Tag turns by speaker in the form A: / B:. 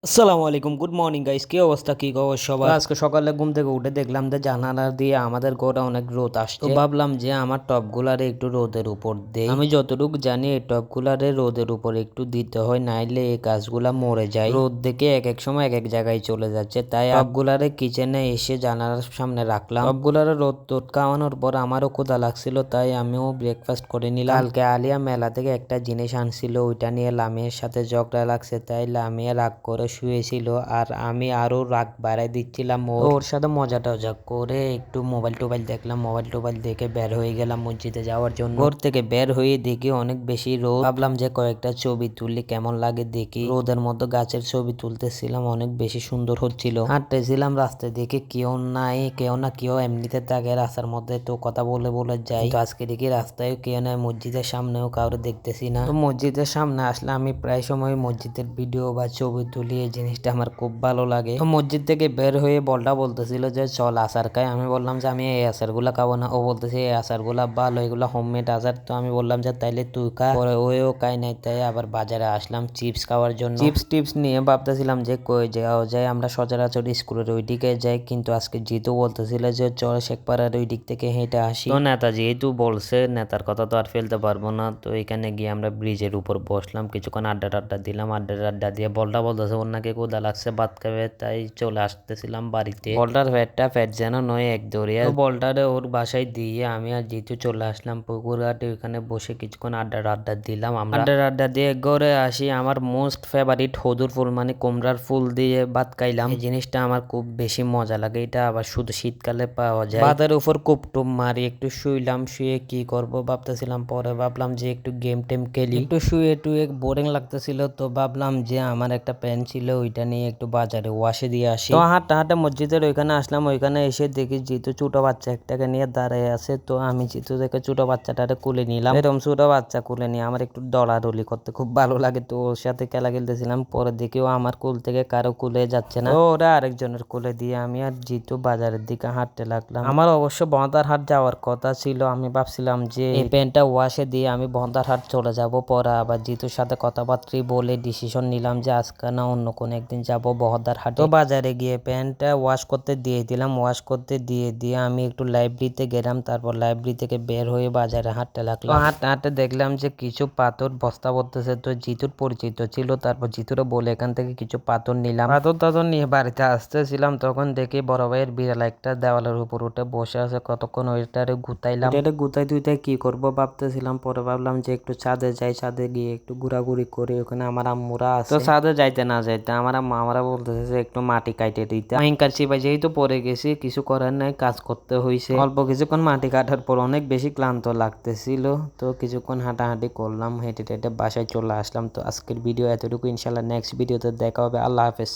A: আসসালামু আলাইকুম, good morning guys. কি অবস্থা, কি খবর সবার? আজকে সকালে ঘুম থেকে উঠে দেখলাম যে জানালা দিয়ে আমাদের ঘরে অনেক রোদ আসছে। তো ভাবলাম যে আমার টবগুলারে একটু রোদের উপর দেই। আমি যতটুকু জানি এই টবগুলারে রোদের উপর একটু দিতে হয়, নাইলে এই গাছগুলা মরে যায়। রোদ দেখে এক এক সময় এক এক জায়গায় চলে যাচ্ছে, তাই টবগুলারে কিচেনে এসে জানালার সামনে রাখলাম। টবগুলারে রোদ টোদ খাওয়ানোর পর আমারও ক্ষুধা লাগছিল, তাই আমিও ব্রেকফাস্ট করে নিলাম। কালকে আলিয়া মেলা থেকে একটা জিনিস আনছিল, ওইটা নিয়ে লামিয়ার সাথে ঝগড়া লাগছে, তাই লামিয়া রাগ করে শুয়েছিল আর আমি আরো রাগ বাড়াই দিচ্ছিলাম। ওর সাথে মজা টজা করে একটু মোবাইল টোবাইল দেখলাম। মোবাইল টোবাইল দেখে বের হয়ে গেলাম মসজিদে যাওয়ার জন্য। ঘর থেকে বের হয়ে দেখি অনেক বেশি রোদ। ভাবলাম যে কয়েকটা ছবি তুললে কেমন লাগে দেখি। রোদের মতো গাছের ছবি তুলতেছিলাম, অনেক বেশি সুন্দর হচ্ছিল। হাঁটতেছিলাম রাস্তায়, দেখে কেউ নাই, কেউ না কেউ এমনিতে থাকে রাস্তার মধ্যে, তো কথা বলে বলে যাই। তো আজকে দেখি রাস্তায় কেউ নাই, মসজিদের সামনেও কাউরে দেখতেছি না। তো মসজিদের সামনে আসলে আমি প্রায় সময় মসজিদের ভিডিও বা ছবি তুলি, এই জিনিসটা আমার খুব ভালো লাগে। তো মসজিদ থেকে বের হয়ে বলটা বলতেছিল যে চল আচার খাই। আমি বললাম যে আমি এই আচার গুলা খাবো না। ও বলতেছে এই আচার গুলা ভালো, এগুলা হোমমেড আচার। তো আমি বললাম যে তাইলে তুই খা। পরে ওও খাই নাই, তাই আবার বাজারে আসলাম চিপস খাওয়ার জন্য। চিপস টিপস নিয়ে ভাবতেছিলাম যে কই যাওয়া যায়, আমরা সচরাচর স্কুলের ওই দিকে যাই, কিন্তু আজকে জিতু বলতেছিল যে চল শেখপাড়ার ওই দিক থেকে হেঁটে আসি। তো নেতা যেহেতু বলছে, নেতার কথা তো আর ফেলতে পারবো না। তো এখানে গিয়ে আমরা ব্রিজের উপর বসলাম, কিছুক্ষণ আড্ডা টাড্ডা দিলাম। আড্ডা দিয়ে বলটা বলতেছে ওর নাকি ক্ষুধা লাগছে, ভাত খাবে, তাই চলে আসতেছিলাম বাড়িতে। বলটার ফ্যাট যেন নয় এক দরিয়া। তো বলটারে ওর বাসায় দিয়ে আমি আর জিতু চলে আসলাম পুকুর ঘাটে। ওইখানে বসে কিছুক্ষণ আড্ডা দিলাম। আমরা আড্ডা দিয়ে ঘরে আসি। আমার মোস্ট ফেভারিট হদুর ফুল মানে কুমড়ার ফুল দিয়ে ভাত খাইলাম। এই জিনিসটা আমার খুব বেশি মজা লাগে, এটা আবার শুধু শীতকালে পাওয়া যায়। ভাতের উপর কুপটুপ মারি একটু শুইলাম। শুয়ে কি করব ভাবতেছিলাম, পরে ভাবলাম যে একটু গেম টেম খেলি। একটু শুয়ে টুয়ে বোরিং লাগতেছিল, তো ভাবলাম যে আমার একটা প্যান ছিল, ওইটা নিয়ে একটু বাজারে ওয়াশে দিয়ে আসি। তো হাঁটা মসজিদের ওইখানে আসলাম। ওইখানে এসে দেখি জিতু ছোট বাচ্চা একটাকে নিয়ে দাঁড়িয়ে আছে। তো আমি জিতু থেকে ছোট বাচ্চাটাকে কুলে নিলাম। এরকম ছোট বাচ্চা কুলে নিয়ে আমার একটু দলাদলি করতে খুব ভালো লাগে, তো ওর সাথে খেলা খেলতেছিলাম। পরে দেখেও আমার কুল থেকে কারো কুলে যাচ্ছে না, তো ওরা আরেকজনের কুলে দিয়ে আমি আর জিতু বাজারের দিকে হাঁটতে লাগলাম। আমার অবশ্য বহদার হাট যাওয়ার কথা ছিল। আমি ভাবছিলাম যে এই প্যান্টটা ওয়াশে দিয়ে আমি বহদার হাট চলে যাব। পরে আবার জিতুর সাথে কথাবার্তা বলে ডিসিশন নিলাম যে আজকে না অন্য কোনো একদিন যাব বহদার হাটে। তো বাজারে গিয়ে প্যান্টটা ওয়াশ করতে দিয়ে দিলাম। ওয়াশ করতে দিয়ে আমি একটু লাইব্রেরিতে গেলাম। তারপর লাইব্রেরি থেকে বের হয়ে বাজারে হাঁটতে লাগলাম। হাঁটতে দেখলাম যে কিছু পাথর বস্তা পড়তেছে, তো জিতুর পরিচিত ছিল। তারপর জিতুরে বলে এখান থেকে কিছু পাথর নিলাম। পাথর নিয়ে বাড়িতে আসতেছিলাম, তখন দেখি বড় ভাইয়ের বিড়াল একটা দেওয়ালের উপর উঠে বসে আছে। কতক্ষণ ওইটারে গুতাইলাম। এটা গুতাই টুইতাই কি করবো ভাবতেছিলাম। পরে ভাবলাম যে একটু ছাদে যাই, ছাদে গিয়ে একটু ঘোরাঘুরি করে। ওখানে আমার আম্মুরা আছে। তো ছাদে যাইতে না যাইতে আমার আম্মা আমরা বলতেছে যে একটু মাটি কাটে দিতে। হিংকার চিপাই যেহেতু পরে গেছি, কিছু করার নাই, কাজ করতে হয়েছে। অল্প কিছুক্ষণ মাটি কাটার পর অনেক বেশি ক্লান্ত লাগতেছিল, তো কিছুক্ষণ হাঁটাহাঁটি করলাম। হেঁটে বাসায় চলে আসলাম। তো আজকের ভিডিও এতটুকু, ইনশাল্লাহ নেক্সট ভিডিওতে দেখা হবে। আল্লাহ হাফেজ।